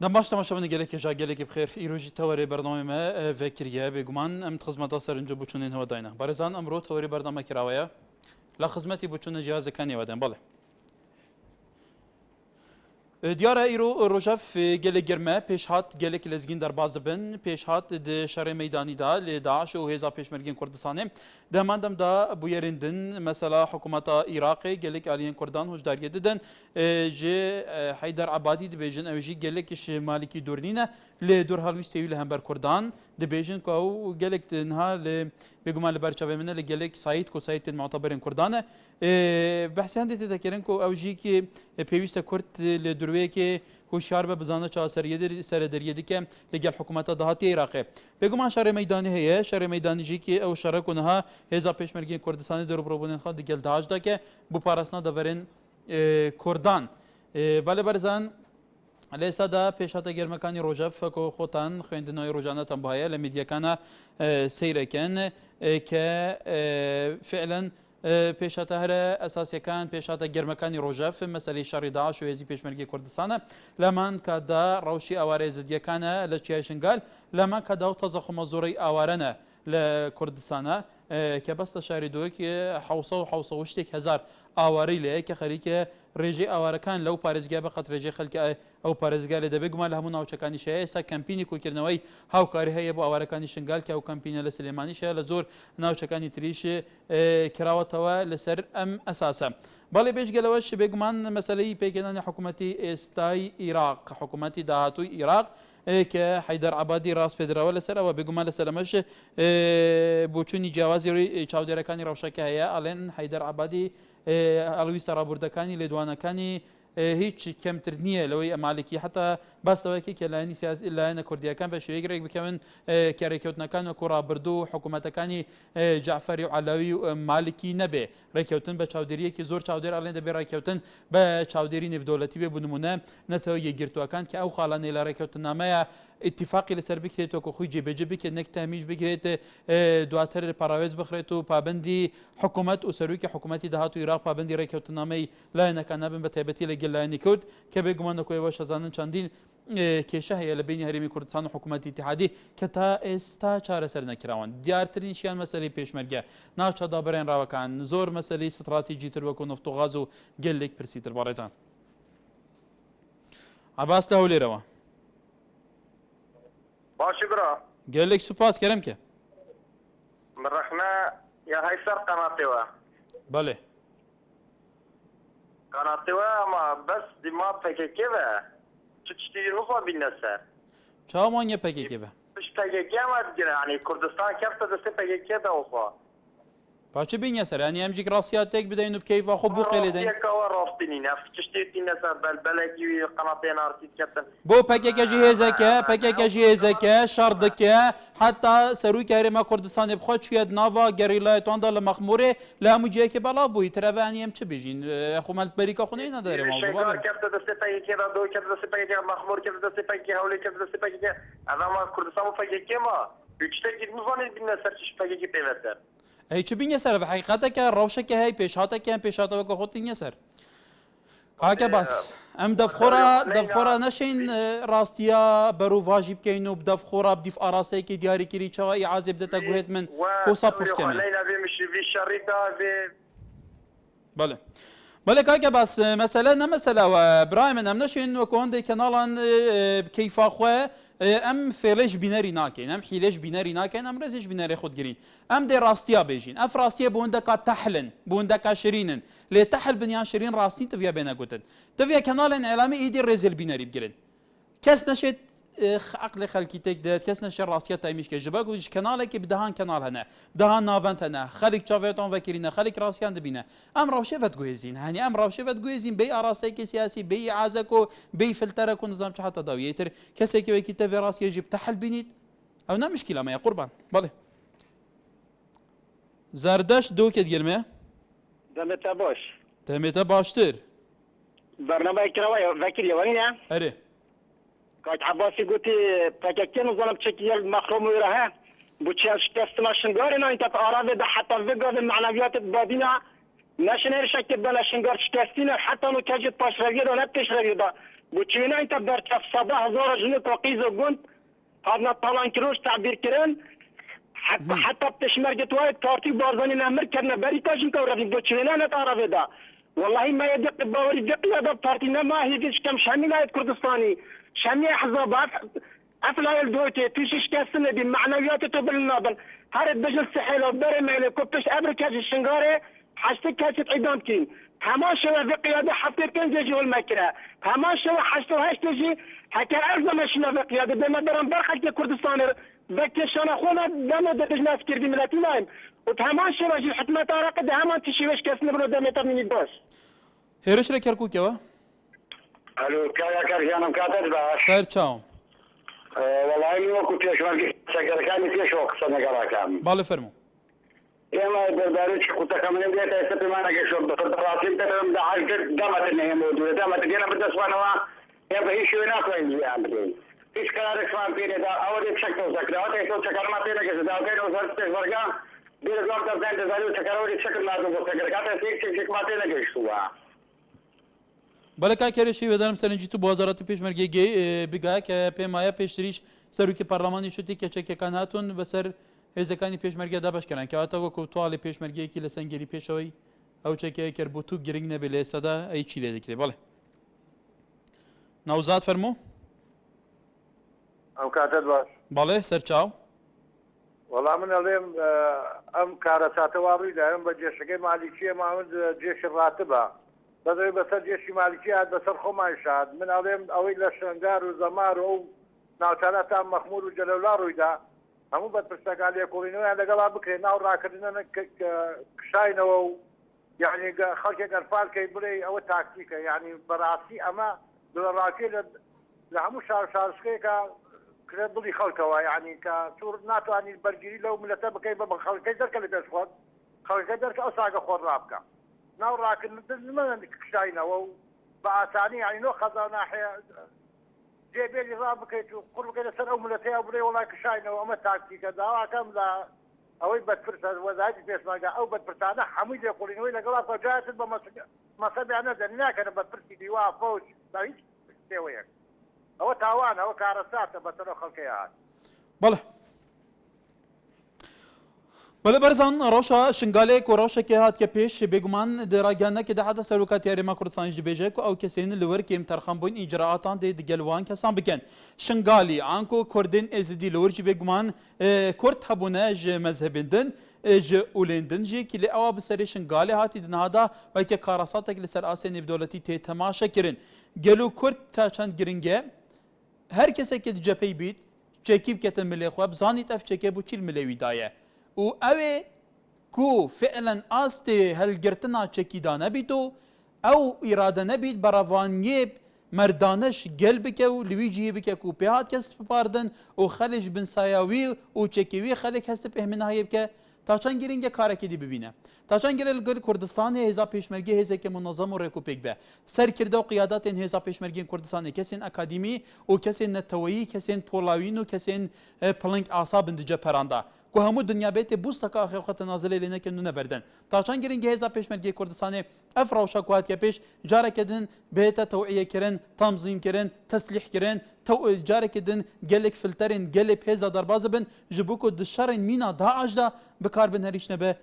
دماش تماشا من گله که جا گله که بخیر ایروجی توری برنامه ما فکریه بگمان ام خدمت سرنجو بچونین هوا داینا بارزان امرو توری برنامه کراویا لا خدمتی بچون جهاز کنی ودن بله دیاره ایرو روجف گله گرمه پیش هات گله که لزگین در باز بن پیش هات د شر میدانی دا لداعش و هزا پیشمرگین کردستانه دماندم دا بویرندن مثلا حکومت عراقی گله که آلیان کردان هشداری دادن جه حیدر عبادی دبیجن اوجی گله که مالکی دورنینه لدور هالویستی له هم بر کردان دبیجن که او گله تنها بگمان لبرچاوی منه لگله که سایت کو سایت معتبرین کردانه بحثیان دیت تکرین کو اوجی که پیوست کرد لدروی که هوشیار به بزانه چه سر دریدی که لگل حکومت دهاتی عراقی بگمان شهر میدانی هیه شهر میدانی جی که او شهر کنها هزا پیشمرگین کردستانی در پروبونن خود لگل داعش دا که بو پاراسنا دورن کردان بله برزان لیسا دا پیشات گرمکانی روجف کو خوتان خویندنای روزانه تنباهی لمیدیا کانا سیرکن که فعلا پیشات هر اساسی کان پیشات گرمکانی روجف مسئله شر داعش و هزی پیشمرگی کردستانه لمن کدا روشی اوارز دیکانه لچیشنگال لمن کدا تزخم زوری اوارنه لکردستانه که بس شهر دو که حوصه وشتك هزار آواری له که خریک رجی آوارکان لو پارزگاه بخاطر رجی خلک او پارزگاه له دبگمال همون او چکانی شه سا کمپینی کو کرنوی هاو کاری هي بو آوارکانی شنگال که او کمپینی لسلیمانی شه لزور ناو چکانی تریش کراوتوا لسر ام اساسا بالي بيش قالوش بيجمان مسألة بيكنان حكومتي استاي عراق حكومتي دهاتو عراق كحيدر عبادي راس فدرا ولا سر وبيجمان لسلمش بوچوني جوازي چاودركاني روشكه هيا الين حيدر عبادي الوي سرا بردكاني لدوانكاني هیچ کمتر نیه لوی مالکی حتی بس توی که لانی سیاسی لانی کردیا کن بشه یکرک بکن کرکوت نکن و کورا بردو حکومت کانی جعفری علاوی مالکی نبه رکوتن به چاودریه که زور چاودر الان دبی رکوتن به چاودری نف دولتی به بنمونه نتوی گرتو کن که او خالانی لرکوتن نامه اتفاقی لسر بکرید و که خوی جبه که نک تهمیش بگیرید دواتر پراویز بخرید و پابندی حکومت و سروی که حکومتی دهات و عراق پابندی رکوتن نامه لا نکن نبن به تبتی لگلانی کرد که بگمان کوی واش زنان چندین که شهیه لبین هرمی کردستان و حکومت اتحادی که تا استا چهار سر نکراون دیارترین شیان مسئله پیشمرگه ناچ دابرین راوکان زور مسئله استراتژی تر و نفت و غاز و گلک پرسیتر بارزان عباس لهولی روا باشی برا گلک سپاس کرم که مرحنا یا هیسر قناتی و بله قناتی و اما بس دیما پککی و چی نخوا بینه سر چه مانیه پککی به پش پککی هم دیگه یعنی کردستان کفت دسته پککی دا وخوا باشه بینه سر یعنی همجیک راسیات تک بدین و بکیف و خوب بوقی لدین کوا راستینی نفس چی بینه سر بلبلگی قناتی نارتید کفتن بو پککی جهزکه پککی جهزکه شردکه حتی سروی که هرما کردستان بخواد شوید ناوا گریلای تاندال مخموره لاموجیه که بالا بوی ترابانی هم چه بجین خو ملت بریکا خونه نداره موضوع شنگار کفت دسته پککی دا دو کفت دسته پککی مخمور کفت دسته پککی حولی کفت دسته پککی اما کردستان پککی ما üçte girmizvanız binne serçiş pekki peveter. ای چه بینه سر و حقیقتا که روشه که هی پیشاتا که پیشاتا و خود اینه سر کاکه بس ام دفخورا نشین راستیا برو واجب کینو بدفخورا بدیف آراسه که دیاری کری چا اعازه بدتا گوهد من حساب پف کمی لینا بیمشی وی شریکا وی بله بله کاکه بس مثلا نه مثلا و برایم ام نشین و کنده کنالان کیفا خواه ام فعلش بینری ناکن ام حیلش بینری ناکن ام رزش بینری خود گرین ام دی راستیا بیجین اف راستیا بوندکا تحلن بوندکا شرینن لی تحل بنیان شرین راستین تفیا بینا گوتن تفیا کنال اعلامی ایدی رزل بینری بگیرن کس نشد عقل خلقی تک داد کس نشد راستیا تایمیش که جبا گوش کناله که بدهان کنال هنه دهان ناونت هنه خلق چاویتان وکرینه خلق راستیان دبینه ام روشه ود گویزین هنی ام روشه ود گویزین بی آراسته که سیاسی بی عازکو بی فلترکو نظام چه حتی داویتر کسی که وکی تفیا راست یجب تحل بینید او نه مشکل ما یا قربان بله زردش دو کد گلمه دمت باش دمت باشتر برنامه کراوی وکیل ولینه اره قاعد عباسي قلتي فككين وظلم تشكي المخروم ويرها بوتشاش تستنا شنغارنا انت اراضي ده حتى فيجا المعنويات بادينا ناشنال شكل بلا شنغار تستنا حتى لو كاجت باش رغير ولا تشرغي ده بوچینا انت در چف صباح زور جنوب وقیز و گوند هذا طالان كروش تعبير كرن حتى بتشمرجت وايد بارتي بارزاني نمر كنا بري تاجن كورفين بوچينا نتعرف دا والله ما يدق باوري دق يا بارتي ما هي كم شامل كردستاني شامي احزابات افلا الدوتي تيشش كاسن دي معنويات تبلنابل هارد بجل سحيل وبري مالي كوبش ابركاج الشنغاري حشتك كاسة عدامكين هما شوى في قيادة حفتر كنزيجي والمكرة هما شوى حشتو هاشتجي حكا أرزم شنا في قيادة بما درم برخلت كردستان بكشانا خونا دانا دجنا فكر دي ملاتي نايم وهما شوى جي حتما تارقد هما تشيوش كاسن برو دامي تبني باش هيرش لك يركوك يوا الو كايا كارجانم كاتب باش سير تشاو والله مو كنت اشمر سكركاني في شوك سنغراكام بالي فرمو يما درداريش كنت كمان ديت اسبي ما نجي شو بتراتين ترى ده حاجه دمت انها موجوده دمت دينا بدس وانا يبقى هي شو هناك وين يعني فيش كلام اسمع فيني ده اول بشكل سكرات ايش شكل ما تيجي كذا ده كانوا صارت فرقه دير زور ده ده زارو شكل شكل ما ده سكرات فيش ما تيجي شو بالك كارشي ودارم سرنجی تو بازارات پیشمرگی گی بگه که پیمایه پیشتریش سروکی پارلمانی شدی که چه کان هاتون بسر هزکانی پیشمرگی دابش کردن که آتا کو توال پیشمرگی کی لسنگری پیشوی او چه که کربوتو گرینگ نبیله صدا ای چی لیده کلی باله نوزاد فرمو ام كاتب باش باله سر چاو والله من اليوم ام كارثات وارده ام بجيش مالكيه ما عند جيش الراتبه بدري بس جيش مالكيه بس الخما يشهد من اليوم اويل الشنغار وزمار و ناوتالات ام محمود وجلال رويدا همو بترسك عليه كورينو يعني قال بكري ناو راكدنا كشاينو يعني خلك قرفال كيبري او تاكتيكا يعني براسي اما بالراكي لهمو شار سكيكا كردلي خلكوا يعني كصور ناتو يعني البرجري لو ملتا بكاي بخلك درك اللي بيسخد خلك درك اساق خور رابكا ناو راكن ما كشاينو بعثاني يعني نو خذا ناحيه جيبي لي رابك قرب كذا سنه وملتين ابري والله كشاينه وما تاكتيك دا كم لا او بتفرس وزاج بيس ما او بتفرس انا حميد يقولون وين قال فجات ما سمعنا دنياك انا بتفرس دي فوج لا هيك تسوي او تاوان او كارثات بتروح خلقيات باله بله برزان روشا شنگالک و روشا که هات که پیش بگمان دراجانه که ده حدا سلوکات یاری ما کردستانش دیبیجه کو او کسین لور کیم ترخم بین اجراعاتان ده دگلوان کسان بکن شنگالی آنکو کردین ازدی لور جی بگمان کرد هبونه ج مذهبندن ج اولندن جی که لعوا بسری شنگالی هاتی دنهادا و که کاراساتک لسر آسین بدولتی ته تماشا کرن گلو کرد تا چند گرنگه هر کسی که جپی بید چکیب کتن ملی خواب زانیت اف چکیب و چیل ملی ویدایه و اوه کو فعلا آسته هلگرتنا چکیدا نبیتو او اراده نبید براوانیه مردانش گل بکه و لویجی بکه کو پیهات کس پاردن و خلش بن سایاوی و چکیوی خلک هست پهمنه هایی بکه تا چند گرینگه کارکی دی ببینه تا چند گرینگه کردستان هزا پیشمرگی هزا که منظم و ریکوپیک به سر کرده و قیادات این هزا پیشمرگی کردستان کسین اکادمی و کسین نتویی کسین پولاوین و کسین پلنگ آساب اندجا پرانده که همو دنیا بیت بوست که آخر وقت نازله لینه که نو نبردن تا چند گرینگه هزا پیشمرگی کردستان افراوشا کوات که پیش جاره کدن بیت توعیه کرن تنظیم کرن تسلیح کرن جاره کدن گلک فلترین گلک هزا درباز بن جبوکو دشارن مینا داعش دا بکار بن هریش نبه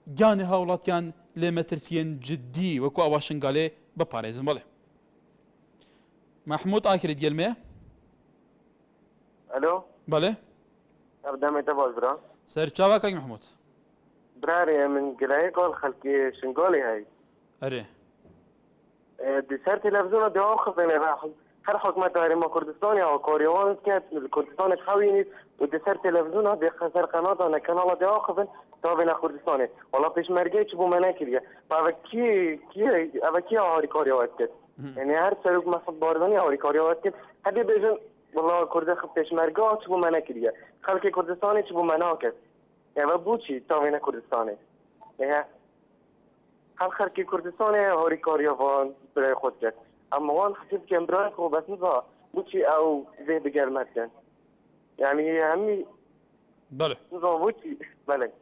جاني هاولاتيان لمترسيين جدي وكو واشنغالي بباريزن بالي محمود آخر تقلمي الو بالي ابدا متى برا سير تشاواك محمود براري من قلاي قول خلكي شنقولي هاي اري دي سر تلفزيون دي اوخف انا راح هر حكمة داري ما كردستاني او كوريوان كانت الكردستاني خويني ودي سر تلفزيون دي خسر قناة انا كانال دي اوخفن تابعنا كردستاني والله پیش مرگه چه بو منه کردیه با کی آوری کاریوات کرد یعنی هر سروک مصب باردانی آوری کاریوات کرد هدی بیشن والله کرده خب پیش مرگه چه بو منه کردیه خلق کردستانی چه بو منه کرد یعنی بو چی تابعنا کردستانی یعنی هر خلق کردستانی آوری کاریوان برای خود کرد اما وان حسیب که امبرای خوب بس نزا بو چی او زه بگرمت کن یعنی همی بله نزا بو چی بله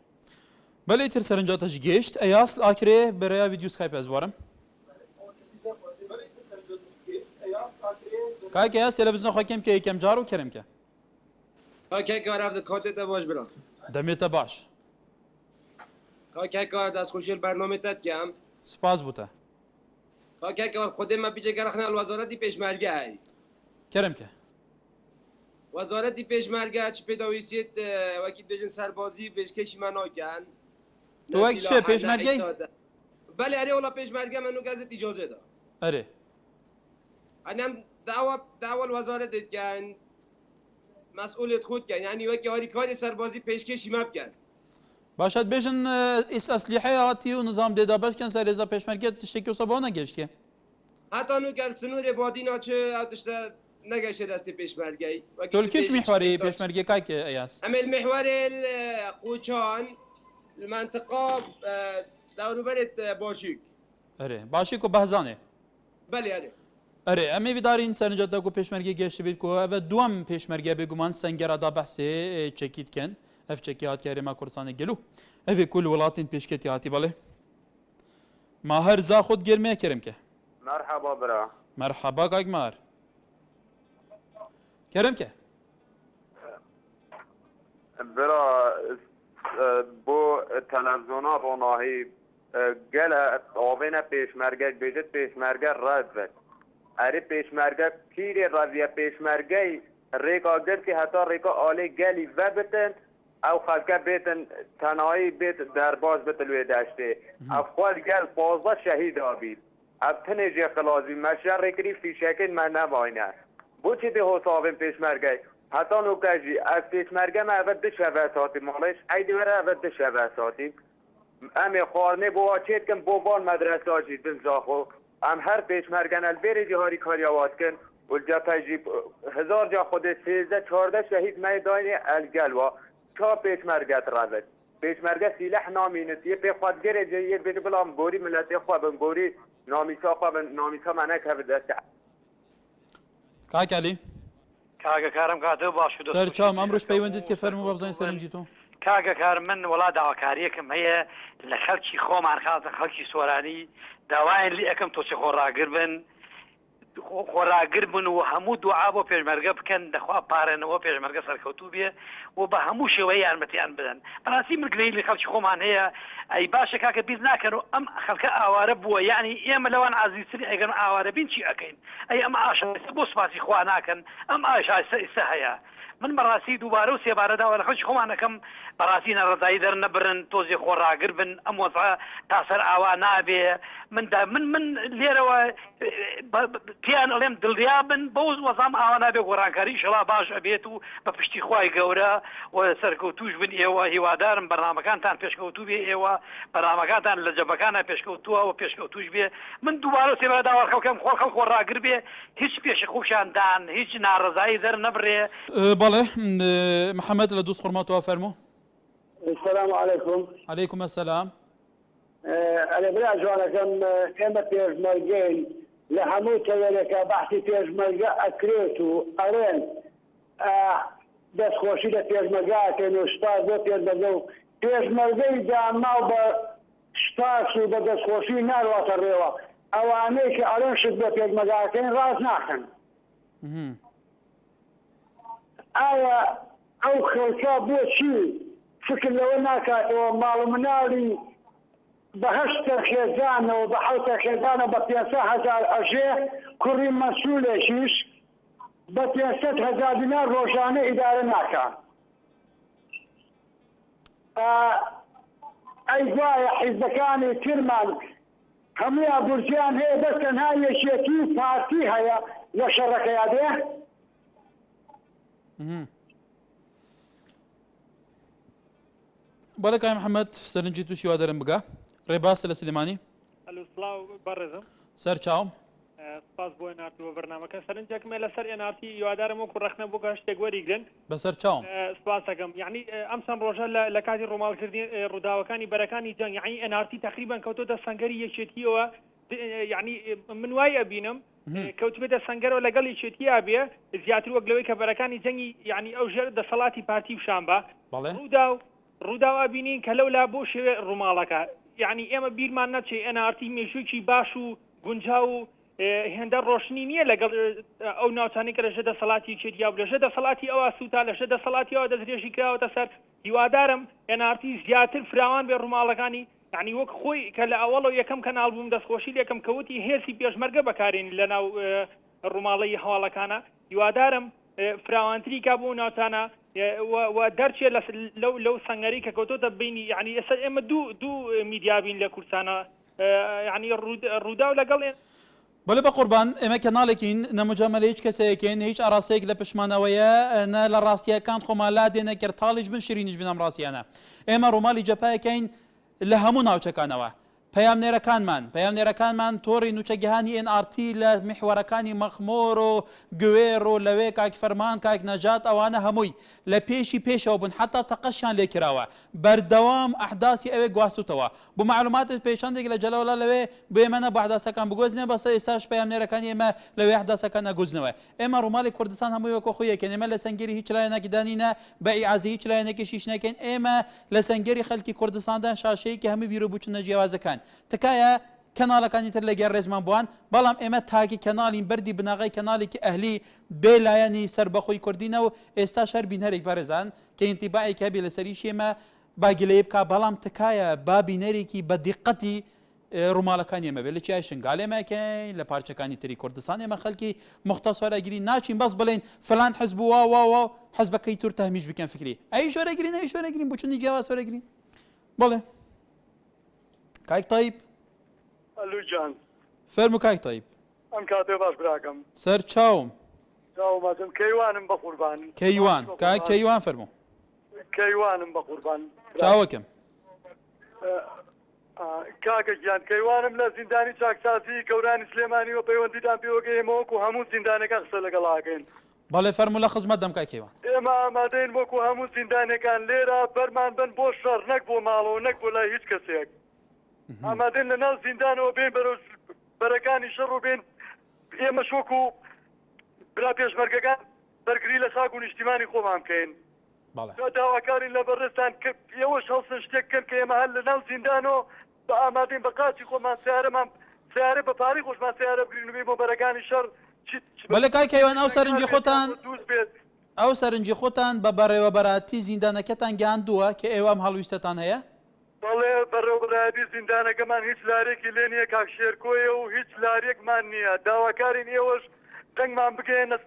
بله تر سرنجاتش گشت ایاس آخره برای ویدیو سکایپ از بارم کاکە هەست تەلەڤیزۆن خۆکەم کە یەکەم جار و کەرم کە کاکە کار هەفتە کاتێتە باش برا دەمێتە باش کاکە کار دەستخۆشی بەرنامێتت کەم سپاس بووتە کاکە کار خودێ مە پیچێکە رەخنە وەزارەتی پێشمەرگە هەی کەرم کە وەزارەتی پێشمەرگە چ پێداویستێت وەکی دێژن سەربازی پێشکەشی مە ناکەن تۆ وەک چێ پێشمەرگەی بەڵێ ئەرێ وڵا پێشمەرگە من و گازت ئیجازێدا ئەرێ ئەنەم داوە وەزارەتێت کەن مەسئولێت خۆت کەن ینی وەکی هاریکاری سەربازی پێشکەشی مە بکەن باشە بێژن ئیس ئەسلیحەی هاتی و نظام دێدا بەشکەن سەر ێزا پێشمەرگێت تشتێکی وسە بۆ نەگەشتێ هەتا نوکەل سنوورێ بادی ناچێ ئەو تشتە نەگەشتە دەستی پێشمەرگەی تۆلکیش میحواری پێشمەرگێ کاکە ئەیاس أما المحور القوچان المنطقة داروبرت باشيك ئەرێ باشی و بەهزانێ بله هذا ئەرێ ئەمێ بیدارین سەرنجەتە و پێشمەرگی گەشت بێت کۆ ئەvە دوام پێشمەرگە بێگومان سەنگەرادا بەحسێ چەکیتکەن ئەف چەکی هاتیارێما کوردستانی گەلو ئەvê کول وڵاتین پێشکەتی هاتی بەڵێ ماهەر زا خۆت گەرمەیە کەرم کە مرحبا برا مەرحەبا کاک مار کەرم کە برا بۆ تەلەڤزۆنا ڕۆناهی گەلە ئاوێنە پێشمەرگەک بێژێت پێشمەرگە ڕەت بێت ئەری پێشمەرگە پیرێ ڕەڤیە پێشمەرگەی ڕێگاگرتی هەتا ڕێگا ئالێ گەلی ڤە بتن ئەو خەڵکە بێتن تەنایی بێت دەرباز بتە لێ دەشتێ ئەو خوال گەل 15 شەهید ئابید ئەو تنێژێ خلازی مەشە ڕێکری فیشەکەین مە نەماینە بۆچی دێ هۆساڵێن پێشمەرگەی هەتا نوکەژی ئەس پێشمەرگەمە ئەvە دشەڤە ساتی ماڵێش ئەیدی وەرە ئەvە دشەڤە ساتی ئەمێ خواردنێ بۆ چێتکەم بۆ بان مەدرەساژی دنجاخۆ ئەم هەر پێشمەرگەن ئەلبێرێجی هاری کاریاواتکن ولجەپەژی 1000 جا خودێ 13 14 شەهید مەیدانی ئەلگەلوە چا پێشمەرگەت ڕەبێت پێشمەرگە سیلەح نامینێت یە پێخوادگەرێجە یە بێت بڵام گۆری ملەتێ خوا بن گۆری نامیسا خوا بن نامیسا مەنەکە بدەستە کاکەلی کاگە کارم کاتەوە باش سەرچاوم ئەمڕۆژ پەیوەندیت کە فەرموو بە بزانین سەرنجی تۆ کاگە کار من وڵا داواکاریەکەم هەیە لە خەڵکی خۆمان خاتە خەڵکی سۆرانی داوایان لی ئەەکەم تۆچی خۆڕاگر بن خۆراگر بن و هەموو دوعا بۆ پێشمەرگە بکەن دەخوا پارێنەوە پێشمەرگە سەرکەوتوو بێ و بە هەموو شێوەیە یارمەتیان بدەن بەڕاستی ملگرەی لە خەڵکی خۆمان هەیە ئەی باشە کاکە بیر ناکەن و ئەم خەڵکە ئاوارە بووە یعنی ئێمە لەوان عزیزتر ئەگەر ئاوارە بین چی ئەەکەین ئەی ئەم ئاشایستە بۆ سپاسی خوا ناکەن ئەم ئاشایستە ئێستا هەیە من بەڕاستی دووبارە و سێبارەداوە لە خەڵکی خۆمانەکەم بەڕاستی نەڕزایی دەرنەبرن تۆزی خۆڕاگر بن ئەم وەزع تاسەر ئاوا نابێ من لێرەوە پیان ئەڵێم دڵیا بن بە وەزام ئاوا نابێ گۆڕانکاری شڵا باش ئەبێت و بە پشتی خوای گەورە و سەرکەوتوش بن ئێوە هیوادارم بەرنامەکانتان پێشکەوتوو بێ ئێوە بەرنامەکانتان لە جەبەکانە پێشکەوتووە و پێشکەوتوش بێ من دووبارە و سێبارەداوە خەڵکەم خەڵ خۆڕاگر بێ هیچ پێشە خوشاندان هیچ ناڕزایی دەرنەبڕێ بەڵێ محەممەد لە دووس خڕماتەوە فەرموو السلام عليكم عليكم السلام أنا بلا جوانكم إما بيجمرجين لحمو تولك بحثي بيجمرجا أكريتو أرين بس خوشيدة بيجمرجات إنه شتاز ده بيجمرجي دا ما بشتاز وبدس خوشي نار وطريوه أوانيك أرين شد بيجمرجاتين راس ناخن أو خلقا بوشي فكر لو ناكا ومالو مناري بهشت خيزانه وبحوت خيزانه بطياسة 1000 أجيه كوري مسؤولة شيش بطياسة 1000 دينار روشانة إدارة ناكا أي جوايا حزبكاني كرمان همية برجان هي بس هاي شيكي بارتي هيا يشرك يديه بەڵێ کای محەممەد سەرنجی تووشی وا دەرم بگە ڕێباس لە سلێمانی ئەلوسلااو بەڕێزم سەر چاوم سپاس بۆ ناتوە بەرنامەکە سەرنجێکمە لەسەر ئێنارتی یوادارم وەکو ڕەخنە بۆ گەشتێک وەریگرن بەسەر چاوم سپاسەکەم یعنی ئەم چەند ڕۆژە لە کاتی ڕۆماڵکردنی ڕووداوەکانی بەرەکانی جەنگ یعنی ئەنارتی تقریبان کەوتۆتە سەنگەری یەکێتیەوە یعنی من وای ئەبینم کەوتبێتە سەنگەرەوە لەگەڵ یەکێتیا بێ زیاتر وەک لەوەی کە بەرەکانی جەنگی یعنی ئەو ژێر دەسەڵاتی پارتی و شامبە ڕووداوە بینین کە لەولا بۆ شێوێ ڕووماڵەکە یعنی ئێمە بیرمان نەچێ ئەنارتی مێژووکی باش و گونجاو و هێندە ڕۆشنی نییە لەگەڵ ئەو ناوچانی کە لە ژێدە سەڵاتی چێتیا لە ژێدە سەڵاتی ئەوە سوتا لە ژێدە سەڵاتی ئەوە دەستێژی کراوەتە سەر هیوادارم NRT زیاتر فراوان بێ ڕووماڵەکانی یعنی وەک خۆی کە لە ئەوڵەوە یەکەم کەناڵ بووم دەستخۆشی لێکم کەوتی هێرسی پێشمەرگە بەکارێن لە ناو ڕووماڵەی هەواڵەکانە هیوادارم فراوانتری کا بوو ناوچانە و دەرچێ لەو سەنگەری کە کەوتۆتە بینی یعنی ئێستا ئێمە دوو میدیابین لە کورسانە یعنی ڕوودا و لەگەڵ بەڵێ بە قوربان ئێمە کەناڵێکین نەمجامەلە هیچ کەسەیەکێن هیچ ئاراسەیەک لە پشمانەوەیە نە لە ڕاستیەکان خۆمان لا دێنە کرد تاڵیش بن شیرینیش بنەم ڕاستیانە ئێمە ڕووماڵی جەپایەکەین لە هەموو ناوچەکانەوە پەیامنێرەکانمان تۆڕی نوچەگیهانی NRT لە میحوەرەکانی مەخمۆر و گوێڕ و لەوێ کاک فەرمان کاک نەجات ئەوانە هەمووی لە پێشەوە بوون حتا تەقەشیان لێکراوە بەردەوام ئەحداسی ئەوێ گواستوتەوە بۆ معلوماتت پێشەندێک لە جەلەوڵە لەوێ بێمەنە بە ئەحداسەکان بگۆزنێ بەسە ئێستاش پەیامنێرەکانی ئێمە لەوێ ئەحداسەکان نەگوزنەوە ئێمە ڕووماڵی کوردستان هەمووی وەکو خۆیەکەن ئێمە لە سەنگەری هیچ لایەنێکی دانینە بە ئیعازی هیچ لایەنێکیشیش نەکەین ئێمە لە سەنگەری خەڵکی کوردستاندا شاشەیەکی هەموو بیر و بوچنە جیاوازەکان تکایە کەناڵەکانی تر لەگەر ڕێزمان بووان بەڵام ئێمە تاکی کەناڵین بەردی بناغی کەناڵێکی ئەهلی بێ لایەنی سەربەخۆی کوردینە و ئێستا شەر بینەرێک بەڕێزان کە ئینتیباعێک هەبێ لەسەریش ئێمە باگیلەیە بکە بەڵام تکایە با بینەرێکی بە دیقەتی ڕووماڵەکانی ئێمە بێت لە چای شنگالێمەکەین لە پارچەکانی تری کوردستان ئێمە خەڵکی مختصەرەگیری ناچین بەس بڵێن فلان حزب وا حزبەکەی تور تەهمیش بکەن فکری ئەی شوەرەگرین ئەی شوەرەگرین بچنی جیاواز وەرەگرین بڵێ کاک طيب الو جان فەرمو کاک طيب ئەم کاتێ باش براکەم سەر چاوم چاومەتم کەیوانم بە قوربان کەیوان کاک کەیوان فەرمو کەیوانم بە قوربان چاوەکەم کاکە گیان کەیوانم لە زیندانی چاکسازی کەورانی سلێمانی و پەیوەندیدان پێوەگەیمە وەکو هەموو زیندانەکە قسە لەگەڵاکەین بەڵێ فەرمو لە خزمەتدەم کاک کەیوان ئێمە ئامادەین وەکو هەموو زیندانەکان لێرە بەرمان بن بۆ شەڕ نەک بۆ ماڵەوە نەک بۆ لای هیچ کەسێک ئامادەین لە ناو زیندانەوە بین بەرەکانی شەڕ و بین ئێمە شۆکو برا پێشمەرگەکان بەرگری لە ساگ و نیشتیمانی خۆمان بکەین داواکارین لە بەڕێستان ئێوەش هەڵسن شتێک بکەن کە ئێمە هەر لە ناو زیندانەوە بە ئامادەین بە قاچی خۆمان سیارەمان سیارە بە پاری خۆشمان سیارە بگرین و بین بۆ بەرەکانی شەڕ بەڵێ کاک کەیوان ئەو سەرنجی خۆتان بە بەڕێوەبەراتی زیندانەکەتان گیاندووە کە ئێوە ئەم هەڵویستەتان هەیە بەڵێ بەڕێوەبەراتی زیندانەکەمان هیچ لارێکی لێ نییە کاک شێرکۆیە و هیچ لارێکمان نییە داواکارین ئێوەش دەنگمان بگەێنە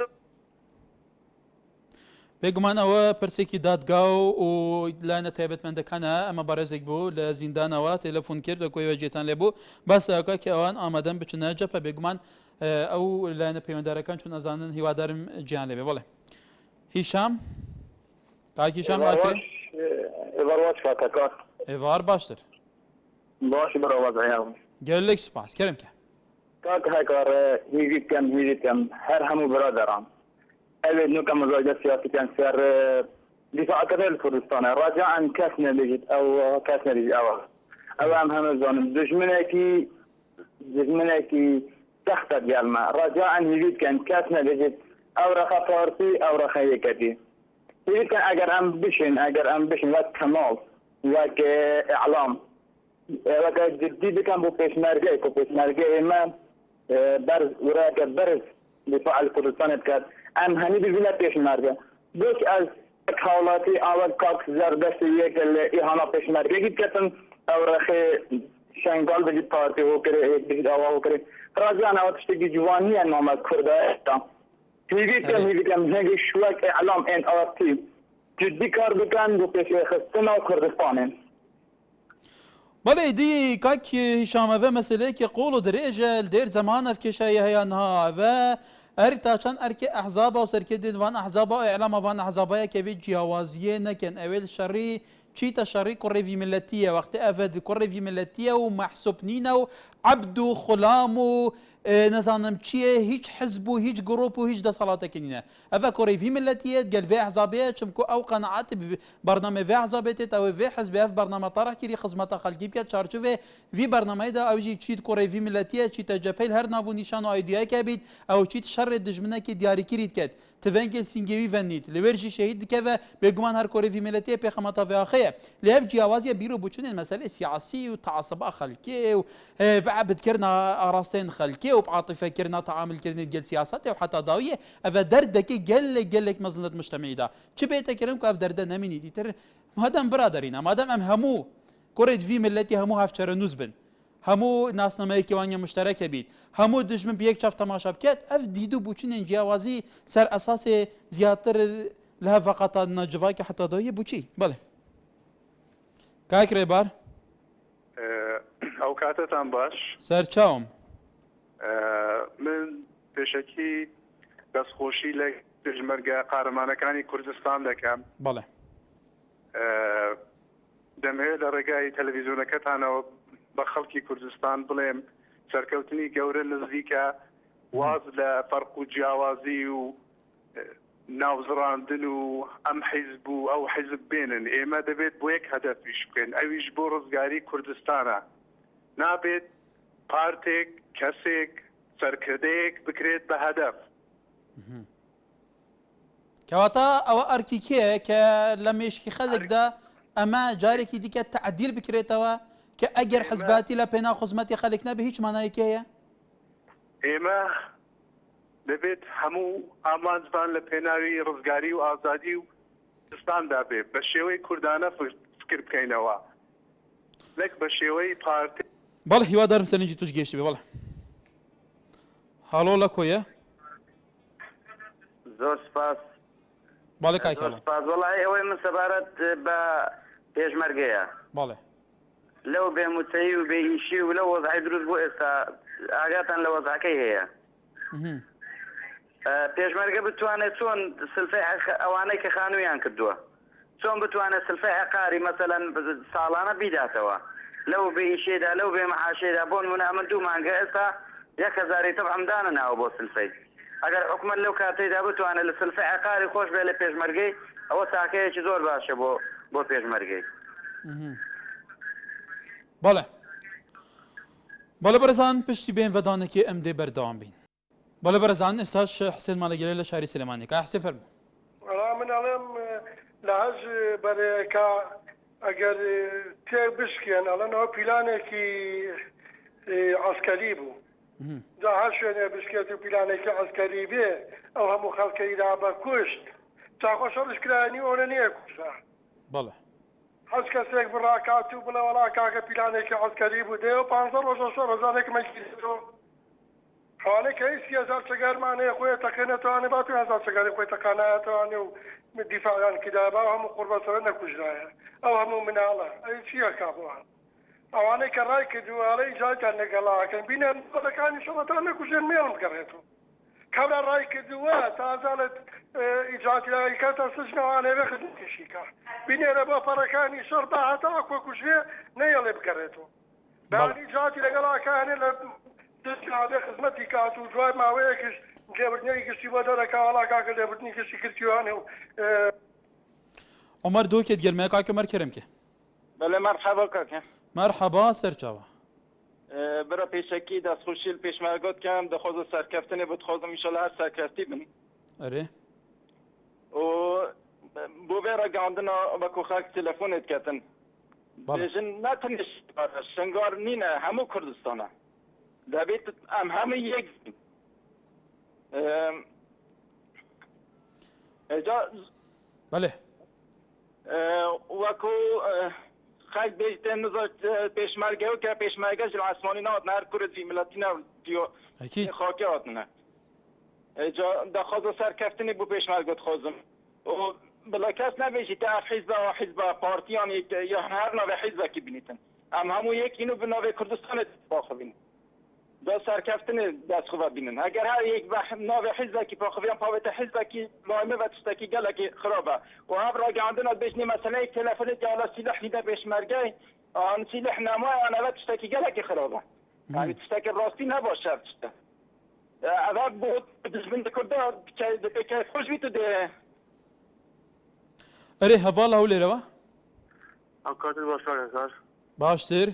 بێگومان ئەوە پرسێکی دادگا و لایەنە تایبەتمەندەکانە ئەمە بەڕێزێک بوو لە زیندانەوە تێلەفۆن کرد لە کۆی وەجێتان لێبوو باسەکە کە ئەوان ئامادەن بچنە جەپە بێگومان ئەو لایەنە پەیوەنددارەکان چون ئەزانن هیوادارم گیان لێبێ بڵێ هیشام کاکی هیشام ئێوارواز کاکەکە ئێوار باشتر باشی بەڕەوازایام گەلێک سوپاس کەرم کە کاک هەکار هیویتکەم هەر هەموو برادران ئەوێ نوکە مزاجە سیاسیکەن سەر دیفاعکردن لکردستانە ڕاجعاً کەس نەبێژیت ئەو کەس نەبێژی ئەوە ئەوام هەمە زانم دژمنێکی سەختە دیارمە ڕاجعاً هیویتکەن کەس نەبێژیت ئەو ڕەخە فارسی ئەو ڕەخە یەکەتی هیویتکەن ئەگەر ئەم بشین وەک کەماڵ وەک ئیعلام وەکە جدی بکەن بۆ پێشمەرگەی ئێمە بەرز وراکە بەرز دیفاع لکردستان بکات ئەم هەنی ببینە پێشمەرگە بۆچ ئەز هاوڵاتی ئاوە کاک زەردەستی یەکە لە ئیهانا پێشمەرگەی بکەتن ئەو ڕەخێ شنگال بجید پارتی هۆکرێ بجید ئاوا هۆکرێ ڕازیان ئەوە تشتێکی جوانیە نامە کوردە ئێستا هیویتکەم هێگی شوەک ئیعلام NRT جدی کار بکەن بۆ پێشخستنەوە کوردستانێن بەڵێ دی کاک هیشامەوە مەسلەیەکی قۆڵ و درێژە دێر زەمانە کێشایی هەیە نهاوە ئەری تا چەند ئەرکێ ئەحزابە و سەرکردن وان ئەحزابە ئیعلامە وان ئەحزابەیە کە بێت جیاوازیە نەکەن ئەوێ شەڕی چیتە شەڕی کوڕێڤی ملەتیە وەختە ئەڤەد کوڕێڤی ملەتیە و مەحسوب نینە و عەبد و خوڵام و نەزانم چییە هیچ حزب و هیچ گڕۆپ و هیچ دەسەڵاتێکی نینە ئەڤە کوڕێڤی ملەتیە گەلڤێ ئەحزابەیە چمکو ئەو قەنەعات بەرنامە ڤێ ئەحزابێتێت ئەوە ڤێ حزبێ بەرنامە تەڕەحکیری خزمەتە خەڵکی بکات چارچوێ ڤی بەرنامەیەدا ئەوژی چیت کوڕێڤی ملەتیە چیتە جەپەیل هەر نابوو نیشان و ئایدیایەکە بیت ئەو چیت شەڕێ دژمنەکی دیاریکریت کرد تفنگل سینگوی ونید لورجی شهید دکه و بگمان هر کوری ملتی به خماتا و آخیه لیف جیاوازی بیرو بچون مسئله سیاسی و تعصب خلقی و بعبد کرنا آراستين خلقي وبعاطفة كرنا تعامل كرنا ديال سياسات وحتى ضاوية أفا دردك قال لك مزنة مجتمعي دا شبيتا كرمكو أف دردا نميني ديتر مادام برادرينا مادام أم همو كوريد في ملتي همو هافشار نوزبن همو ناسنا ما يكوانيا مشتركة بيت همو دجمن بيك شاف تماشا بكات أف ديدو بوچين جياوازي سر أساس زيادتر لها فقط نجفاك حتى ضاوية بوچي بله كاك ريبار ئەو کاتتان باش سەرچاوم من پێشەکی دەستخۆشی لە پێشمەرگە قارەمانەکانی کوردستان دەکەم بەڵێ دەمەوێت لە ڕێگای تەلەڤیزیۆنەکەتانەوە بە خەڵکی کوردستان بڵێم سەرکەوتنی گەورە نزیکە واز لە فەرق و جیاوازی و ناوزڕاندن و ئەم حیزب و ئەو حیزب بێنن ئێمە دەبێت بۆ یەک هەدەفیش بکەین ئەویش بۆ ڕزگاری کوردستانە نابێت پارتێک کەسێک سەرکردەیەک بکرێت بە هەدەف کەواتە ئەوە ئەرکی کێ کە لە مێشکی خەڵکدا ئەمە جارێکی دیکە تعدیل بکرێتەوە کە ئەگەر حزباتی لە پێنا خزمەتی خەڵک نەبێ هیچ مانایەکەیە ئێمە دەبێت هەموو ئامانجبان لە پێناوی ڕزگاری و ئازادی و کوردستاندا بێت بە شێوەی کوردانە فکر بکەینەوە نەک بە شێوەی پارتی بەڵێ هیوادارم سەرنجی توش گەیشتی بێ بەڵێ هەڵۆ لە کۆیە زۆر سپاس بەڵێ کاکەڵە زۆر سپاس وەڵای ئەوەی من سەبارەت بە پێشمەرگەیە بەڵێ لەو بێموچەیی و بێئیشی و لەو وەزعی دروست بۆ ئێستا ئاگاتان لە وەزعەکەی هەیە پێشمەرگە بتوانێت چۆن سلفەی ئەوانەی کە خانوویان کردووە چۆن بتوانێت سلفەی عقاری مەسەلەن ساڵانە بیداتەوە لەو بێئیشێدا لەو بێمەعاشێدا بۆ نمونە ئەمە 2 مانگە ئێستا 1000 تەبعەمدانە ناوە بۆ سلفەی ئەگەر حکومەت لەو کاتەیدا بتوانێت لە سلفەی عقاری خۆش بێ لە پێشمەرگەی ئەوە تاکەیەکی زۆر باشە بۆ پێشمەرگەی بەڵێ بەڵێ بەرەزان پشتی بێن ڤەدانێکی ئەم دێ بەردەوام بین بەڵێ بەرەزان ئێستاش حسێن ماڵەگەلێ لە شاری سلێمانی کا حسێن فەرموو وەڵا من ئەڵێم لە هەژ بەرەیەکە ئەگەر تێ بشکێن ئەڵێنەوە پیلانێکی عەسکەری بوو جا هەر شوێنێ بشکێت و پیلانێکی عەسکەری بێ ئەو هەموو خەڵکەیدا بە کوشت چاخۆشە بشکرانی ئەوە نییە کوشە بەڵێ هەچ کەسێک بڕاکات و بڵێ وەڵا کاکە پیلانێکی عەسکەری بوو دێ و 15 ڕۆژە 100,000 مەگیرێتەوە حواڵەی کە هیچ 30,000 چەگارمانەیە خۆی تەقێنێتوانێ با 5,000 چەگاری خۆی تەقانایەتوانێ و دیفاعیان کدا با هەموو قوربەسەرە نەکوژرایە ئەو هەموو مناڵە ئەی چیەکە بۆوان ئەوانەی کە ڕای کردوواڵە ئیجادیان لەگەڵاکەن بینێن بەدەکانی شەڵەتان نەکوژێن مێڵم بگەڕێتەوە کەمە ڕای کردووە تازانت ئیجادیەکە تا سژنەوانێوێ خزمەتیشیکە بینێرە بۆ پەڕەکانی شەڕ با هەتا کۆکوژێ نەیەڵێ بگەڕێتەوە داوان ئیجادی لەگەڵاکانێ لە دەستکاتێ خزمەتی کات و دوای ماوەیەکیش لێبردنەوەی گشتی بۆ دەرەکەوەڵا کاکە لێبردنی گشتی کردیوانێ و عمر دووکێت گەرمەیە کاکە مەر کەرەمکێ بەڵێ مەرحەبا کاکە مەرحەبا سەرچاوە برا پێشەکی دەستخۆشی پێشمەرگۆت کەم دەخۆزە سەرکەفتنێ بۆ دخۆزم ئینشەڵا هەر سەرکەفتی بن ئەرێ بۆ بێ ڕەگەاندنەوە بە کوخاک تەلەفۆنێت کەتن بێژن ناتەنیش شنگار نینە هەموو کوردستانە دەبێت ئەم هەموو یەک بەڵێ وەکو خەک بێتێن نزار پێشمەرگەوە کە پێشمەرگە ژ عەسمانی ناوەتنە هەر کوردی ملەتی ناودیۆ خاکی هاتنە دەخۆزە سەرکەفتنی بۆ پێشمەرگە دخۆزم بڵێ کەس نەبێژی تا حیزبە و حیزبە پارتیان یا هەر ناوێ حیزبەکی بینیتن ئەم هەموو یەکین و بناوێ کوردستانێت باخەبین دا سەرکەفتنێ دەستخۆڤە بینن ئەگەر هەر یەک بە ناوێ حیزبەکی پاخەڤیان پاوێتە حیزبەکی لایمە بە تشتێکی گەلێکی خراپە و هەر ڕاگەاندنە بێژنی مەسەلەی تەلەفۆنێت یاڵە سیلەح لیدە پێشمەرگەی ئان سیلەح نامایان ئەوە تشتێکی گەلێکی خراپە یعنی تشتێکی ڕاستی نەباشە تشتە ئەوە بۆ دژمن دەکردا دەپێکە خۆش بیت و دێ ئەرێ هەڤاڵ هەو لێرەوە ئەو کاتت باشە کار باشتر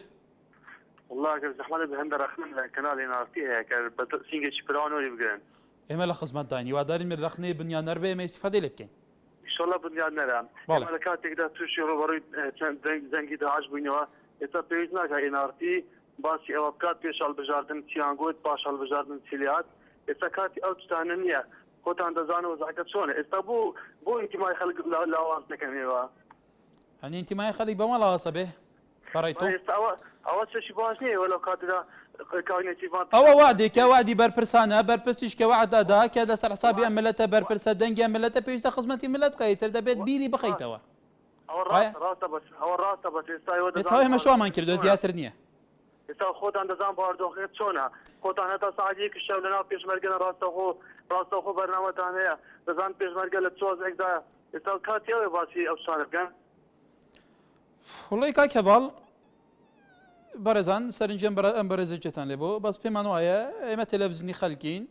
والله ئەگەر زەحمەتە بە هەندە ڕەخمن لە کەناڵی نافتی هەیە کە بە سینگێکی پراوان وەری بگرن ئێمە لە خزمەت داین واداری من رەخنەی بنیانەر بێ ئێمە ئیستیفادەی لێ بکەین ئینشاءالله بنیان نەرم بەڵێ. ئێمە لە کاتێکدا تووشی ڕۆبەڕووی چەند زەنگی داعش بووینەوە ئێستا پێویست ناکە ئێنارتی باسی ئەوە بکات پێش هەڵبژاردن چیانگۆت پاش هەڵبژاردن چیلیات ئێستا کاتی ئەو شتانە نییە خۆتان دەزانەوە وەزعەکەت چۆنە ئێستا بۆ ئینتیمای خەڵک لاواز دەکەمێەوە هەنی ئینتیمای خەڵک بەمە لاوەسە بێ بەڕای تۆ ئێستا ئەوە چشی باش نییە وەلو کاتدا ئەوە وادێکە وادی بەرپرسانە بەرپرسیشکە وعدادا کە لەسەر حسابی ئەم ملەتە بەرپرسە دەنگی ئەم ملەتە پێویستە خزمەتی ملەت بکەیت تر دەبێت بیری بخەیتەوە ڕاستە بەس تا ئێمە شوامان کردو زیاتر نییە ئێستا خۆتان دەزان باردۆخێت چۆنە خۆتان هەتا ساعتێکی شەو لەناو پێشمەرگەنە ڕاستەخۆ بەرنامەتان هەیە دەزان پێشمەرگە لە چۆزێکدا ئێستا کاتی ئەوێ باسی ئەو شتانە بکەن وڵی کاک هەڤاڵ بەڕێزان سەرنجەم ئەم بەرەزێکتان لێ بۆ بەس پێمان وایە ئێمە تەلەڤیزیۆنی خەلکین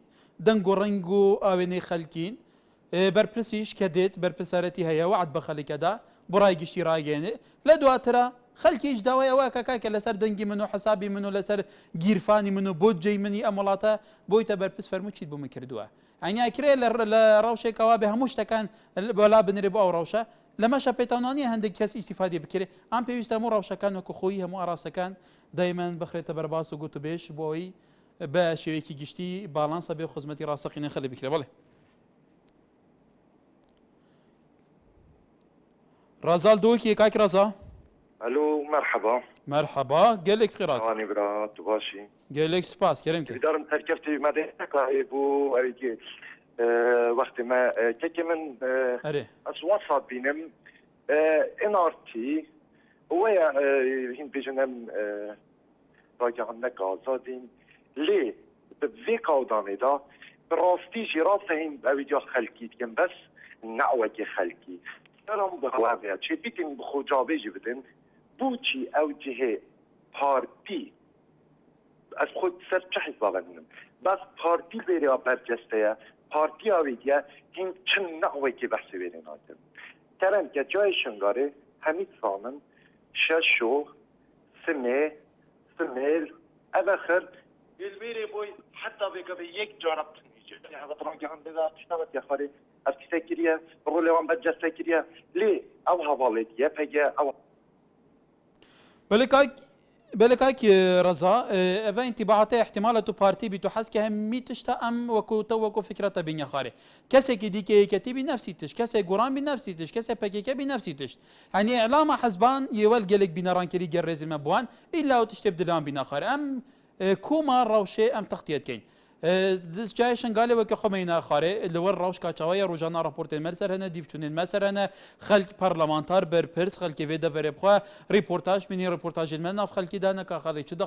دەنگ و ڕنگ و ئاوێنەی خەلکین بەرپرسیش کە دێت بەرپرسارەتی هەیە وعد بە خەڵکەدا بۆ ڕای گشتی ڕاگەێنێ لە دواترە خەلکیش داوای ئەوە کاکە لەسەر دەنگی من و حسابی من و لەسەر گیرفانی من و بۆ جێی منی ئەم وڵاتە بۆیتە بەرپرس فەرموو چیت بۆمە کردووە ئەنیاکرێ لە ڕەوشێکەوە بێ هەموو شتەکان بەلا بنرێ بۆ ئەو ڕەوشە لەمەشە پێتانوانیە هەندێک کەس ئیسیفادی بکرێت ئەم پێویستە هەموو ڕەوشەکان وەکو خۆی هەموو ئاراسەکان دایمان بخرێتە بەرباس و گوت و بێش بۆی بە شێوەیەکی گشتی باڵانسە بێ خزمەتی ڕاستەقینە خەڵی بکرێ بڵێ رازال دوكي كاك رازا الو مرحبا مرحبا قال لك قراءة ثواني برات باشي قال لك سباس كريمك دارم تركبتي مدينتك بو اريجي وقت ما كيكي من اصوات بينم ان ار تي ويا هين بيجنم راجعنا غازادين ليه بذي قوداني دا براستي جي راسين اويديو خلقي كم بس نعوة خلقي دارم بغلابيات شي بيكن بخوجابي جبدن بوچی او جهه پارتی از خود سر چه حزب آورنم بس پارتی بری برجسته پارتی آویدیه این چن نحوه که بحثی بری نادم کرم که جای شنگاره همید سامن ششو سمه سميل اواخر البيري بوي حتى بقى یک جربت يعني هذا طبعا عن بذات اشتغلت يا خالي ارتفاكريه رولي وان بجسكريه ليه او هواليتيه فجاه او بلكاك رضا اذا انطباعاتي احتمال تو بارتي بتحس كهمي تشتا ام وكو فكرة بين خاري كسي كديكي كتبي نفسي تش كسي قران بنفسي تش كسي باكيكا بنفسي تش يعني اعلام حزبان يول قالك بنا رانكري جرز المبوان الا وتشتبدلان بنا خاري ام كوما روشي ام تغطيت كاين دز جایشن قال وك خمينا خاري اللي ور روش كاچاويا روجانا رابورت المرسر هنا ديفچون المرسر هنا خلق برلمانتار برپرس خلق فيدا بربخوا ريبورتاج مني ريبورتاج المنا في خلق دانا كخلي چدا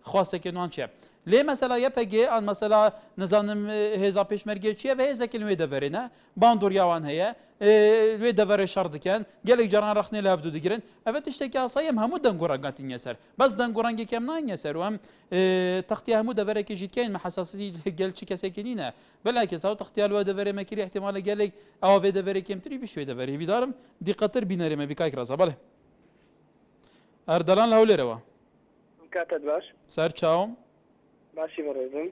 خواسته كنوان چه ليه مثلا يبقى ان مثلا نظام هزا پیشمرگی چیه و هزا کلمه دورینه باندور یوان هيا وی دور شرط كان قالك جران رخني لابدو دقرن افت اشتكى صيم همو دنگورانگاتين يسر بس دنگورانگي كم نان يسر وهم تختي همو دور كي جيت كاين محساسيتي قال شي كسكنينه بالعكس او تختي الو دور مكري احتمال قالك او في دور كم تري بشوي دور بيدارم دي قطر بيناري ما بكاك راسا بله اردلان لهولي روا كاتب باش سر چاوم باشی بڕێزم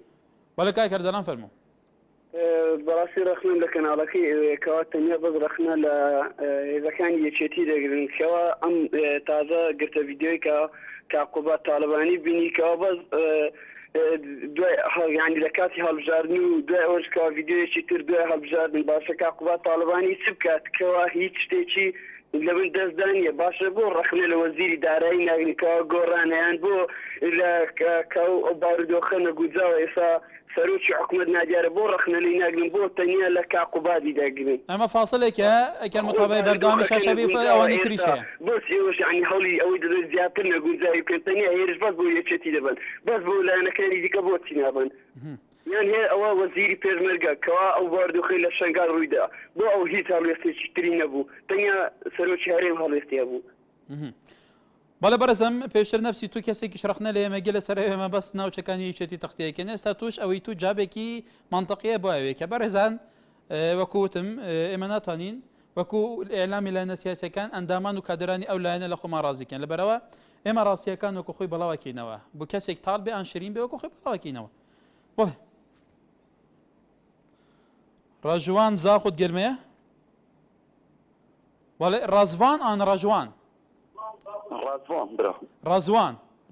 بەڵێ کاک هەردەلان فەرموو بەڕاستی رەخنم لە کەناڵەکەی کەوا تەنیا بەس رەخنە لە هێزەکانی یەکێتی دەگرن کەوا ئەم تازە گرتە ڤیدیۆی کە عقوبات تاالبانی بینی کەوا بەس دوای ینی لە کاتی هەڵبژاردن و دوای ئەوەش کەوا ڤیدیۆیەکی تر دوای هەڵبژاردن باشە عقوبات تاالبانی چ بکات کەوا هیچ شتێکی لەبن دەستدانیە باشە بۆ ڕەخنە لە وەزیری دارایی ناگریکەوە گۆڕانیان بۆ لە ئەو بارودۆخە نەگوجاوە ئێستا سەرۆکی حکومەت نادیارە بۆ ڕەخنە لی ناگرن بۆ تەنیا لە کاقوبادی داگرن ئەمە فاصلێکە ئەگەر متابع بەردەوامی شاشەبی ئەوانەی تریش هەیە بۆ ئێوەش ینی هەوڵی ئەوەی دەدەن زیاتر نەگوجاوی بکەن تەنیا هێرش بەس بۆ یەکێتی دەبن بەس بۆ لایەنەکانی دیکە بۆچی نابن یان هەیە ئەوە وەزیری پێشمەرگە کەوا ئەو باردۆخەی لە شنگال ڕوویدا بۆ ئەو هیچ هەڵوێستێکی تری نەبوو تەنیا سەرۆکی هەرێم هەڵوێستیا بوو بەڵێ بەرەزم پێشتر نەفسی تو کەسێکی شرەخنە لە ئێمە گەلە سەر ئێمە بەس ناوچەکانی یەکێتی تەختەیەکەن ئێستا توش ئەوەی تو جابێکی منطقیە بۆ ئەوەیە کە بەڕێزان وەکوتم ئێمە ناتوانین وەکو ئێعلامی لایەنە سیاسیەکان ئەندامان و کادرانی ئەو لایەنە لە خۆمان ڕازیکەن لەبەرەوە ئێمە ڕاستیەکان وەکو خۆی بەڵاوەکەینەوە بۆ کەسێک تاڵ بێ ئان شیرین بێ وەکو خۆی بەڵاوەکەینەوە بڵێ ڕژوان زاخت گرمەیە وەڵێ ڕازوان ئان ڕژوان ڕازوان برا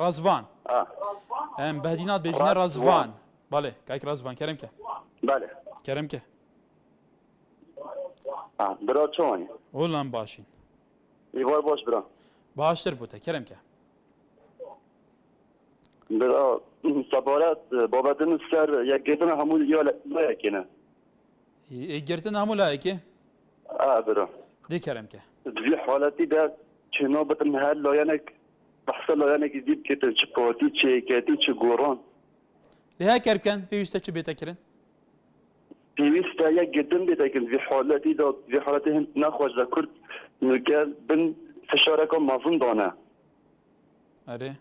ڕازوان ئەم بەدینات بێژنە ڕازوان بەڵێ کاک ڕازوان کەرمکە بەڵێ کەرمکە برا چۆنی وەڵام باشین هیوای باش برا باشتر بووتە کەرمکە برا سەبارەت بابەتن سەر یەکگرتنە هەموو لایەکێنە یەکگرتن هەموو لایەکێ برا دێ کەرمکە دوی حالەتیدا چێنۆ بتن هەر لایەنێک بەحسە لایەنێکی دی بکێتن چ پارتی چ یەکێتی چ گۆڕان لێها کەرکەن پێویستە چ بێتەکردن پێویستە یەکگرتن بێتەکردن دوی حالەتیدا دوی حالەتی هەند نەخۆشدا کورد نوگەر بن فشارەکە مەزن دانە ئەرێ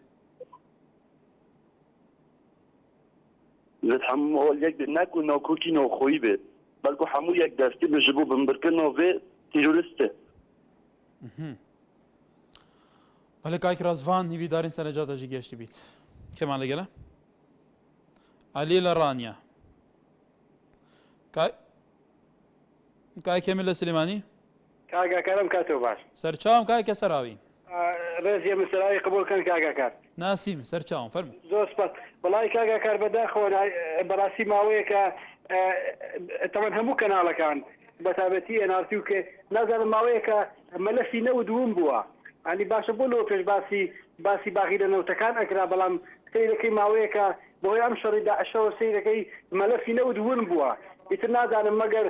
لێت هەموو یەک نەکو ناکۆکی ناوخۆیی بێت بەڵکو هەموو یەک دەستی بژ بوو بمبرکردنەوە vê تیرۆریستە بەڵێ کاک ڕازوان هیویدارین سەرنجاتەژی گەشتی بیت کێمان لەگەلە عەلی لە ڕانیا کاک کێمل لە سلێمانی کاگاکارم کاتۆ باش سەرچاوم کاکە سەراوی ڕێزیە مسراوی قبولکەن کاگاکار ناسیم سەرچاوم فەرموو زۆر سپاس بەڵای کاگاکار بەداخەوە بەڕاستی ماوەیە کە تەمەەن هەموو کەناڵەکان بەتابەتی NRT و کە نازانم ماوەیە کە مەلەفی نەوت دووم بووە ئەنی باشە بۆ لەوە پێش باسی باغی لە نەوتەکان ئەکرا بەڵام سەیرەکەی ماوەیە کە بۆی ئەم شەڕی داعشەوە سەیرەکەی مەلەفی نەوت دوون بووە ئیتر نازانم مەگەر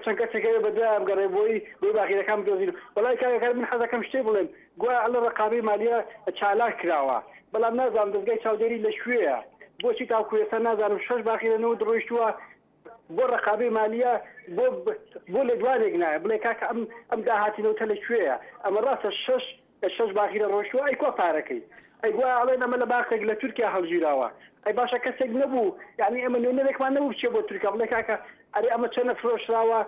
چەند کەسێکەوە بەدوایان گەڕێ بۆی باغیرەکان بدۆزین وەڵای کاگاکار من حەزەکەم شتێ بڵێن گوایە لە ڕقابەی مالیە چالاک کراوە بەڵام نازانم دەستگای چاودێری لەکوێیە بۆچی تاکو ئێستا نازانم 6 باخیرەنەوە ڕۆیشتووە بۆ ڕقابەی مالیە بۆ لە دوانێک نایە بڵێ کاکە ئەم داهاتینەوتە لەکوێیە ئەمە ڕاستە 6 باخیرە ڕۆیشتووە ئەی کۆ پارەکەی ئەی گوایە ئەڵێن ئەمە لە باخێک لە تورکیا هەڵگیراوە ئەی باشە کەسێک نەبوو یعنی ئەمە نوێنەرێکمان نەبوو بچێ بۆ تورکیا بڵێ کاکە ئەرێ ئەمە چەنە فرۆشراوە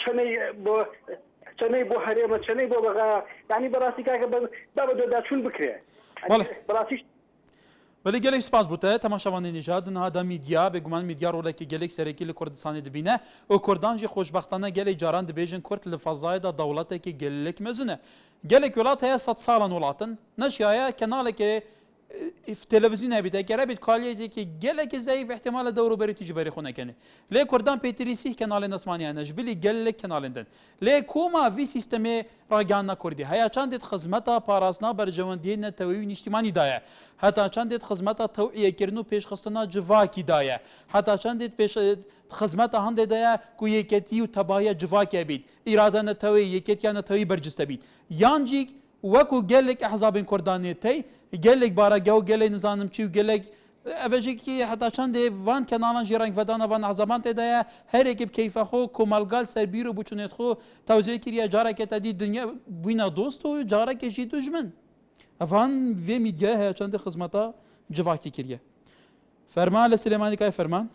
چەنەی بۆ هەرێمە چەنەی بۆ بەغا یعنی بەڕاستی کاکە با بە دۆداچوون بکرێ بەڕاستی ولی gelek spas bûte temaşavanê nîjadin hada mîdya bêguman mîdya rolekê gelek serekî li Kurdistanê dibîne û Kurdan jî xweşbextane gelek caran dibêjin Kurd li fezayê da dewletekî gelek mezin e. Gelek welat heye 100 salan welatin neşiyaye kenalekê televizyonê bîte kere bît kaliyekî gelekî zeyf ihtimale dewroberî tî ji berî xwe nekenê. Lê Kurdan pêtirî sîh kenalên esmaniye ne ji bilî gelek kenalên din. Lê koma vî sîstemê ragihana Kurdî heya çandê xizmeta parastina berjewendiyê netewî nîştimanî daye. Heta çandê xizmeta tewîyekirin û pêşxistina civakî daye. Heta çandê xizmeta hindê daye ku yêketî û tebahiya civakê bît. İrade netewî yêketiya netewî berciste bît. Yan jî wekû gelek ehzabên Kurdanê tey gelek barage û gelek nizanim çî û gelek evejîkî heta çandê van kenalan jî rengvedana van ehzaban tê daye herêkê bi keyfa xwe komalgal serbîr û bûçûnê xwe tewzê kiriye carekê te dî dinya bûyna dost û carekê jî dijmin. Evan vê mîdyaya heye çandê xizmeta civakî kiriye. Ferman li Silêmanî kay ferman.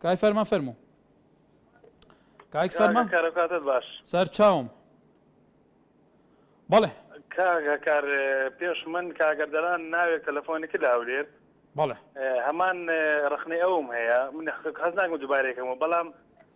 Kay ferman fermû. Kayek ferman. کارەکاتت باش سەرچاوم. بەڵێ کاگەکار پێش من کاگەردەران ناوێت تەلەفۆنێکی لاولێر بەڵێ هەمان ڕخنەی ئەوم هەیە من حەز ناکەم دووبارێکەمەوە بەڵام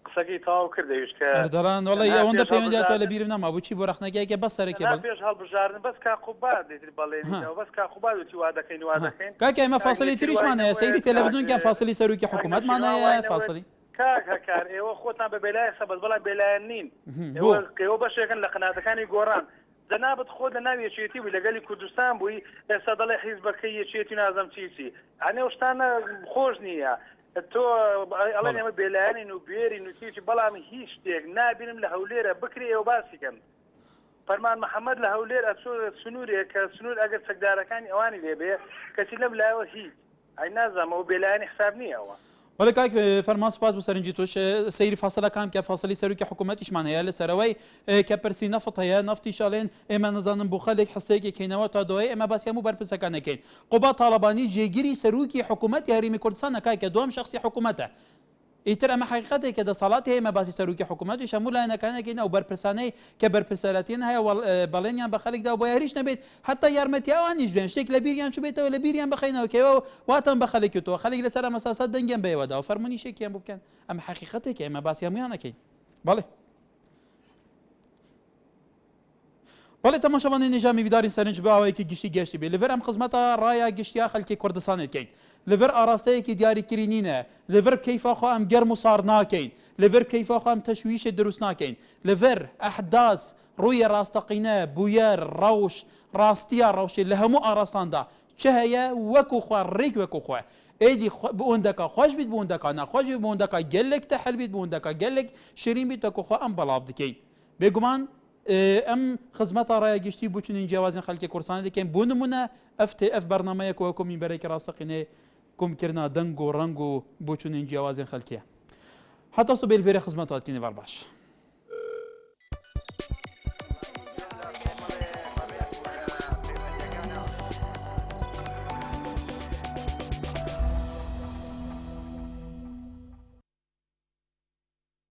قسەکەی تەواو کردەویش کە دەڵان وەڵی ئەوەندە پەیوەندیاتوە لە بیرم نەما بچی بۆ ڕخنەکەیەکە بەس سەرەکێ بڵێ پێش هەڵبژاردن بەس کاقوبات دێتری بەڵێنەوە بەس کاقوبات وتی وا دەکەین وا دەکەین کاکە ئێمە فاسڵی تریشمان هەیە سەیری تەلەڤیزیۆنکیان فاسڵی سەرۆکی حکوومەتمان هەیە فاسڵی کاکەکار ئێوە خۆتان بە بێلای سەبەت بەڵام بێلایەن نین ئێوە بەشێکن لە قەناتەکانی گۆڕان دەنابەت خۆ لە ناو یەکێتی بووی لەگەلی کوردستان بووی ئێستا دەڵێ حیزبەکەی یەکێتی نازەم چیچی ئەنێ شتانە خۆش نییە تۆ ئەڵێن ئێمە بێلایەنین و بێرین و چیچی بەڵام هیچ شتێک نابینم لە هەولێرە بکرێ ئێوە باسیکەن فەرمان محەممەد لە هەولێر ئەچۆ سنوورێک کە سنوور ئەگەر چەکدارەکانی ئەوانی لێبێ کەسی لەم لایەوە هیچ ئەی نازانم ئەو بێلایەنی حساب نییەوە ولی کاک فەرمان سپاس بۆ سەرنجی تۆش سەیری فاسەلەکان کە فاسەلی سەرۆکی حکوومەتیشمان هەیە لەسەرەوەی کە پرسی نەفت هەیە نەفتی شاڵێن ئێمە نەزانم بۆ خەلێک حسەیەکی کەینەوە تا دوای ئێمە باسی هەموو بەرپرسەکانەکەین قوبا تاڵەبانی جێگیری سەرۆکی حکوومەتی هەرێمی کوردستانە کاکە دوام شخصی حکوومەتە ئیتر ئەمە حقیقەتێک کە دەسەڵاتی هەیە مەباسی سەرۆکی حکوومەت و شەموو لایەنەکانێکین ئەو بەرپرسانەی کە بەرپرسەرەتیان هەیە بەڵێنیان بە خەڵکدا بۆ یاریش نەبێت حتا یارمەتی ئەوانیش بێن شتێک لە بیریان چوبێتەوە لە بیریان بخەینەوە کەەوە واتان بە خەڵکی تۆ خەڵک لەسەر مەساسات دەنگیان بەیەوەدا و فەرمونی شێکیان بکەن ئەمە حقیقەتێک ئێمە باسی هەمویان نەکەین بەڵێ بەڵێ تەماشاوانی نێژامی ویداری سەرنج باوەیەکی گشتی گەشتی بێ لەڤەر ئەم خزمەتە ڕایە گشتیا خەڵکی کوردستانێتکەین لەڤەر ئاراستەیەکی دیاریکردنینە لەڤەر کەیفاخوا ئەم گەرم و سار ناکەین لەڤەر کەیفاخوا ئەم تەشویشە دروست ناکەین لەڤەر ئەحداس ڕوویە ڕاستەقینە بویەر ڕەوش ڕاستیە ڕەوشێ لە هەموو ئاراستاندا چه هەیە وەکو خوا ڕێک وەکو خوا ئێدی بۆندەکە خۆش بیت بۆندەکە ناخۆش بیت بۆندەکە گەلێک تەحەل بیت بۆندەکە گەلێک شیرین بیت وەکو خوا ئەم بەڵاو دکەین بێگومان ئەم خزمەتە ڕایەگەشتی بچوونین جیاوازین خەڵکی کوردستان دەکەین بۆ نمونە ئەف بەرنامەیەک وەکو مینبەرێکی ڕاستەقینێ کۆمکردنا دەنگ و ڕەنگ و بۆچوونین جیاوازین خەڵکیە هەتا سبێ لەڤێرە خزمەتاتینێ بەڕ باش